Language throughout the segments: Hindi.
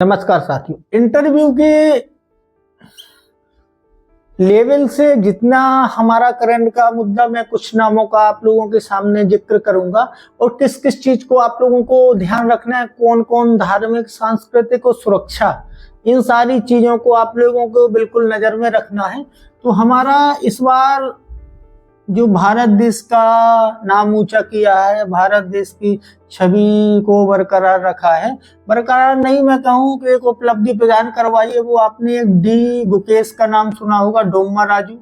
नमस्कार साथियों, इंटरव्यू के लेवल से जितना हमारा करंट का मुद्दा, मैं कुछ नामों का आप लोगों के सामने जिक्र करूंगा और किस किस चीज को आप लोगों को ध्यान रखना है, कौन कौन धार्मिक सांस्कृतिक और सुरक्षा, इन सारी चीजों को आप लोगों को बिल्कुल नजर में रखना है। तो हमारा इस बार जो भारत देश का नाम ऊंचा किया है, भारत देश की छवि को बरकरार रखा है, बरकरार नहीं मैं कहूँ कि एक उपलब्धि प्रदान करवाई है, वो आपने एक डी गुकेश का नाम सुना होगा, डोमा राजू।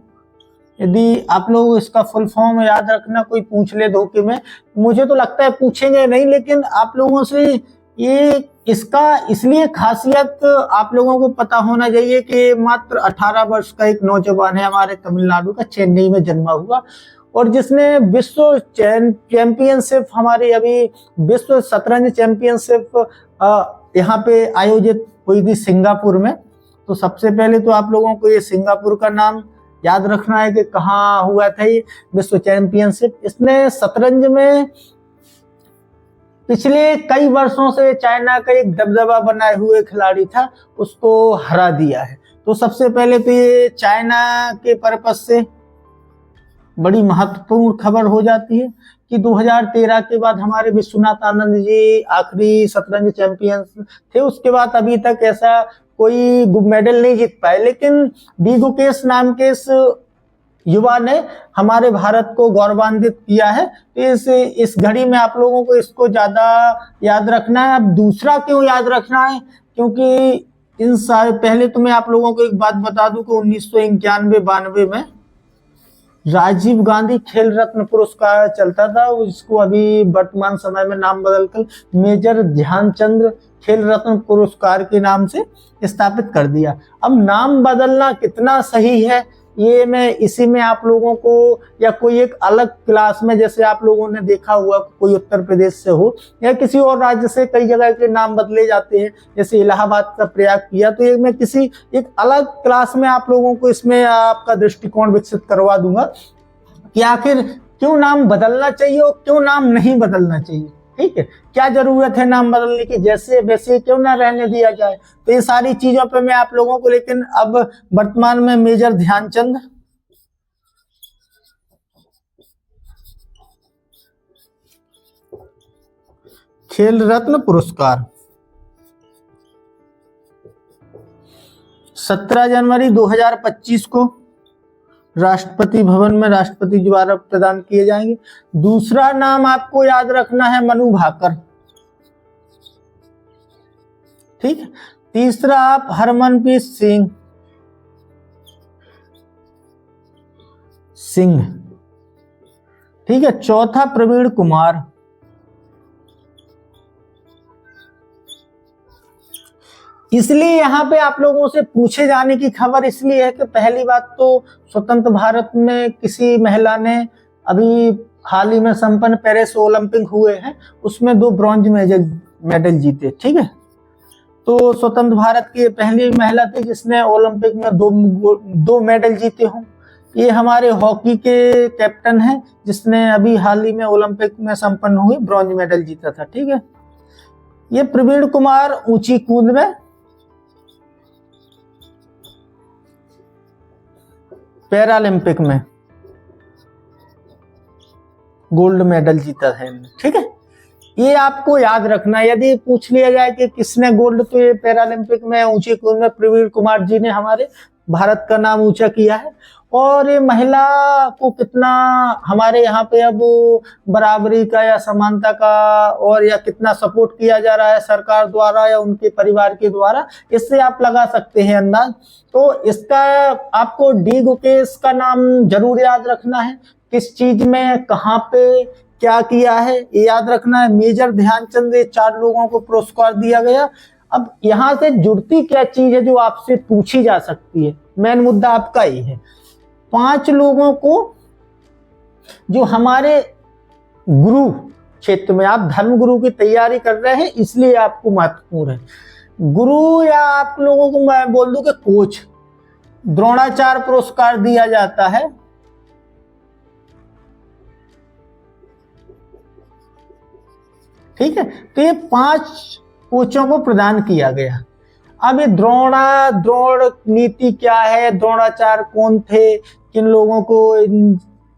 यदि आप लोग इसका फुल फॉर्म याद रखना, कोई पूछ ले धोखे में, मुझे तो लगता है पूछेंगे नहीं, लेकिन आप लोगों से ये इसका इसलिए खासियत आप लोगों को पता होना चाहिए कि मात्र 18 वर्ष का एक नौजवान है, हमारे तमिलनाडु का, चेन्नई में जन्मा हुआ, और जिसने विश्व चैंपियनशिप, हमारी अभी विश्व शतरंज चैंपियनशिप यहाँ पे आयोजित हुई थी सिंगापुर में। तो सबसे पहले तो आप लोगों को ये सिंगापुर का नाम याद रखना है कि कहाँ हुआ था ये विश्व चैंपियनशिप। इसने शतरंज में पिछले कई वर्षों से चाइना का एक दबदबा बनाए हुए खिलाड़ी था, उसको हरा दिया है। तो सबसे पहले तो ये चाइना के पर्पज से बड़ी महत्वपूर्ण खबर हो जाती है कि 2013 के बाद हमारे विश्वनाथ आनंद जी आखिरी शतरंज चैंपियन थे। उसके बाद अभी तक ऐसा कोई मेडल नहीं जीत पाए, लेकिन डी गुकेश नाम के इस युवा ने हमारे भारत को गौरवान्वित किया है। तो इस घड़ी में आप लोगों को इसको ज्यादा याद रखना है। अब दूसरा क्यों याद रखना है, क्योंकि इन सारे, पहले तो मैं आप लोगों को एक बात बता दूं कि 1991-92 में राजीव गांधी खेल रत्न पुरस्कार चलता था, इसको अभी वर्तमान समय में नाम बदलकर मेजर ध्यानचंद खेल रत्न पुरस्कार के नाम से स्थापित कर दिया। अब नाम बदलना कितना सही है, ये मैं इसी में आप लोगों को, या कोई एक अलग क्लास में, जैसे आप लोगों ने देखा हुआ कोई उत्तर प्रदेश से हो या किसी और राज्य से, कई जगह के नाम बदले जाते हैं, जैसे इलाहाबाद का प्रयाग किया, तो ये मैं किसी एक अलग क्लास में आप लोगों को इसमें आपका दृष्टिकोण विकसित करवा दूंगा कि आखिर क्यों नाम बदलना चाहिए और क्यों नाम नहीं बदलना चाहिए। ठीक है, क्या जरूरत है नाम बदलने की, जैसे वैसे क्यों ना रहने दिया जाए। तो ये सारी चीजों पे मैं आप लोगों को, लेकिन अब वर्तमान में मेजर ध्यानचंद खेल रत्न पुरस्कार 17 जनवरी 2025 को राष्ट्रपति भवन में राष्ट्रपति द्वारा प्रदान किए जाएंगे। दूसरा नाम आपको याद रखना है मनु भाकर। ठीक है, तीसरा आप हरमनप्रीत सिंह। ठीक है, चौथा प्रवीण कुमार। इसलिए यहाँ पे आप लोगों से पूछे जाने की खबर इसलिए है कि पहली बात तो स्वतंत्र भारत में किसी महिला ने अभी हाल ही में संपन्न पेरिस ओलंपिक हुए हैं, उसमें 2 ब्रॉन्ज मेडल जीते। ठीक है, तो स्वतंत्र भारत की पहली महिला थी जिसने ओलंपिक में 2 मेडल जीते हों। ये हमारे हॉकी के कैप्टन हैं जिसने अभी हाल ही में ओलंपिक में संपन्न हुए ब्रॉन्ज मेडल जीता था। ठीक है, ये प्रवीण कुमार ऊंची कूद में पैरालंपिक में गोल्ड मेडल जीता है। ठीक है, ये आपको याद रखना। यदि पूछ लिया जाए कि किसने गोल्ड, तो ये पैरालंपिक में ऊंची कूद में प्रवीण कुमार जी ने हमारे भारत का नाम ऊंचा किया है। और ये महिला को कितना हमारे यहाँ पे अब बराबरी का या समानता का और या कितना सपोर्ट किया जा रहा है सरकार द्वारा या उनके परिवार के द्वारा, इससे आप लगा सकते हैं अंदाज। तो इसका आपको डी गुकेश का नाम जरूर याद रखना है, किस चीज में कहाँ पे क्या किया है ये याद रखना है। मेजर ध्यानचंद, 4 लोगों को पुरस्कार दिया गया। अब यहाँ से जुड़ती क्या चीज है जो आपसे पूछी जा सकती है, मेन मुद्दा आपका ये है। 5 लोगों को जो हमारे गुरु क्षेत्र में, आप धर्म गुरु की तैयारी कर रहे हैं इसलिए आपको महत्वपूर्ण है। गुरु, या आप लोगों को मैं बोल दूं कि कोच, द्रोणाचार्य पुरस्कार दिया जाता है। ठीक है, तो ये 5 कोचों को प्रदान किया गया। अब ये द्रोण नीति क्या है, द्रोणाचार्य कौन थे, किन लोगों को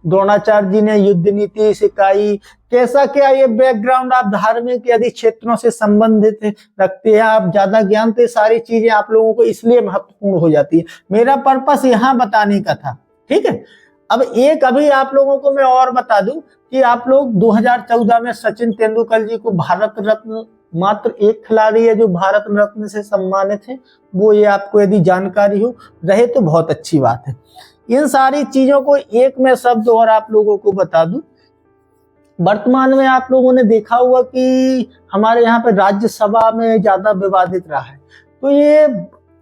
द्रोणाचार्य जी ने युद्ध नीति सिखाई, कैसा क्या ये बैकग्राउंड, आप धार्मिक यदि क्षेत्रों से संबंधित रखते हैं, आप ज्यादा ज्ञान, तो सारी चीजें आप लोगों को इसलिए महत्वपूर्ण हो जाती है। मेरा पर्पस यहाँ बताने का था, ठीक है। अब एक अभी आप लोगों को मैं और बता दूं कि आप लोग 2014 में सचिन तेंदुलकर जी को भारत रत्न, मात्र एक खिलाड़ी है जो भारत रत्न से सम्मानित है, वो ये आपको यदि जानकारी हो रहे तो बहुत अच्छी बात है। इन सारी चीजों को एक में शब्द और आप लोगों को बता दूं, वर्तमान में आप लोगों ने देखा हुआ कि हमारे यहाँ पे राज्यसभा में ज्यादा विवादित रहा है। तो ये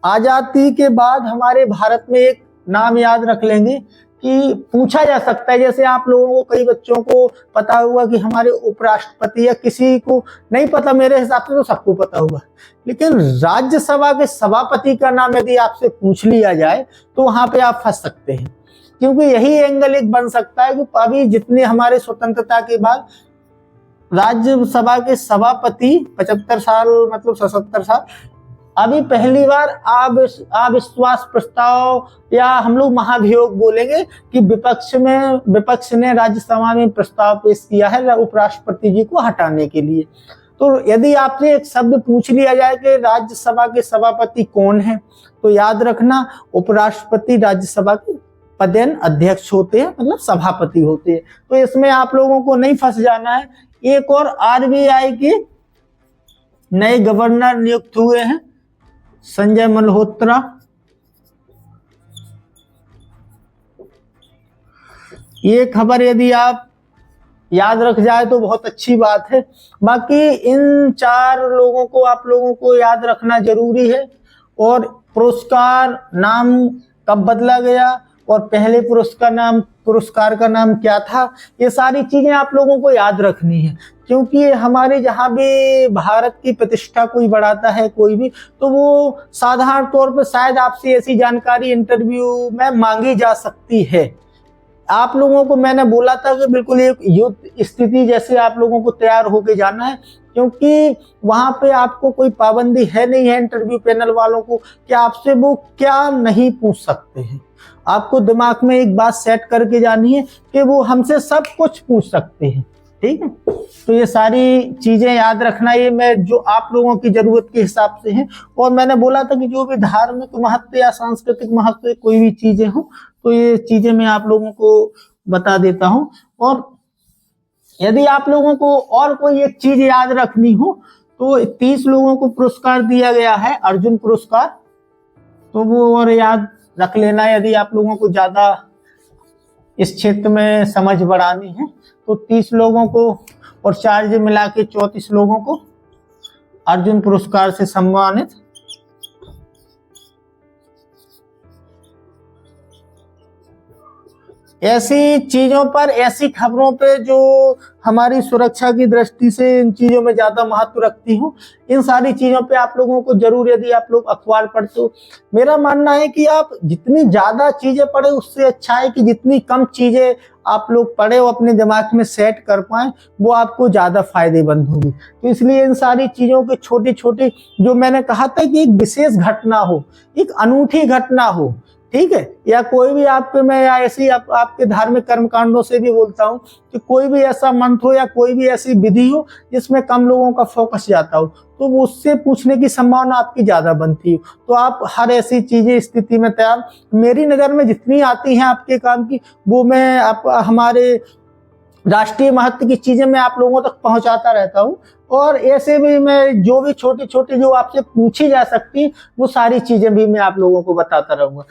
आजादी के बाद हमारे भारत में एक नाम याद रख लेंगे कि पूछा जा सकता है, जैसे आप लोगों को कई बच्चों को पता होगा कि हमारे उपराष्ट्रपति, या किसी को नहीं पता, मेरे हिसाब से तो सबको पता होगा, लेकिन राज्यसभा के सभापति का नाम यदि आपसे पूछ लिया जाए तो वहां पे आप फंस सकते हैं, क्योंकि यही एंगल एक बन सकता है कि अभी जितने हमारे स्वतंत्रता के बाद राज्यसभा के सभापति 75 साल मतलब 77 साल, अभी पहली बार अविश्वास प्रस्ताव या हम लोग महाभियोग बोलेंगे कि विपक्ष ने राज्यसभा में प्रस्ताव पेश किया है उपराष्ट्रपति जी को हटाने के लिए। तो यदि आपसे एक शब्द पूछ लिया जाए कि राज्यसभा के सभापति कौन है, तो याद रखना उपराष्ट्रपति राज्यसभा के पदेन अध्यक्ष होते हैं, मतलब सभापति होते हैं। तो इसमें आप लोगों को नहीं फंस जाना है। एक और आरबीआई के नए गवर्नर नियुक्त हुए हैं, संजय मल्होत्रा। ये खबर यदि आप याद रख जाए तो बहुत अच्छी बात है। बाकी इन 4 लोगों को आप लोगों को याद रखना जरूरी है। और पुरस्कार नाम कब बदला गया और पहले पुरस्कार का नाम क्या था, ये सारी चीजें आप लोगों को याद रखनी है, क्योंकि हमारे जहाँ भी भारत की प्रतिष्ठा कोई बढ़ाता है कोई भी, तो वो साधारण तौर पर शायद आपसे ऐसी जानकारी इंटरव्यू में मांगी जा सकती है। आप लोगों को मैंने बोला था कि बिल्कुल एक युद्ध स्थिति जैसे आप लोगों को तैयार होके जाना है, क्योंकि वहां पे आपको कोई पाबंदी है नहीं है इंटरव्यू पैनल वालों को कि आपसे वो क्या नहीं पूछ सकते हैं। आपको दिमाग में एक बात सेट करके जानी है कि वो हमसे सब कुछ पूछ सकते हैं, ठीक है। तो ये सारी चीजें याद रखना, ये मैं जो आप लोगों की जरूरत के हिसाब से है। और मैंने बोला था कि जो भी धार्मिक महत्व या सांस्कृतिक महत्व कोई भी चीजें हो, तो ये चीजें मैं आप लोगों को बता देता हूं। और यदि आप लोगों को और कोई एक चीज याद रखनी हो तो 30 लोगों को पुरस्कार दिया गया है, अर्जुन पुरस्कार, तो वो और याद रख लेना। यदि आप लोगों को ज्यादा इस क्षेत्र में समझ बढ़ानी है तो 30 लोगों को और चार्ज मिला के 34 लोगों को अर्जुन पुरस्कार से सम्मानित। ऐसी चीजों पर, ऐसी खबरों पे जो हमारी सुरक्षा की दृष्टि से इन चीजों में ज्यादा महत्व रखती हूँ, इन सारी चीजों पे आप लोगों को जरूर, यदि आप लोग अखबार पढ़ते हो, मेरा मानना है कि आप जितनी ज्यादा चीजें पढ़े उससे अच्छा है कि जितनी कम चीजें आप लोग पढ़े और अपने दिमाग में सेट कर पाए, वो आपको ज्यादा फायदेमंद होगी। तो इसलिए इन सारी चीजों के छोटे छोटे, जो मैंने कहा था कि एक विशेष घटना हो, एक अनूठी घटना हो, ठीक है, या कोई भी आपके, मैं ऐसी आपके धार्मिक कर्मकांडों से भी बोलता हूँ कि कोई भी ऐसा मंत्र हो या कोई भी ऐसी विधि हो जिसमें कम लोगों का फोकस जाता हो, तो वो उससे पूछने की संभावना आपकी ज्यादा बनती हो। तो आप हर ऐसी चीजें स्थिति में तैयार, मेरी नजर में जितनी आती हैं आपके काम की, वो मैं हमारे राष्ट्रीय महत्व की चीजें मैं आप लोगों तक पहुंचाता रहता हूं। और ऐसे भी मैं जो भी छोटे छोटे जो आपसे पूछी जा सकती, वो सारी चीजें भी मैं आप लोगों को बताता रहूंगा।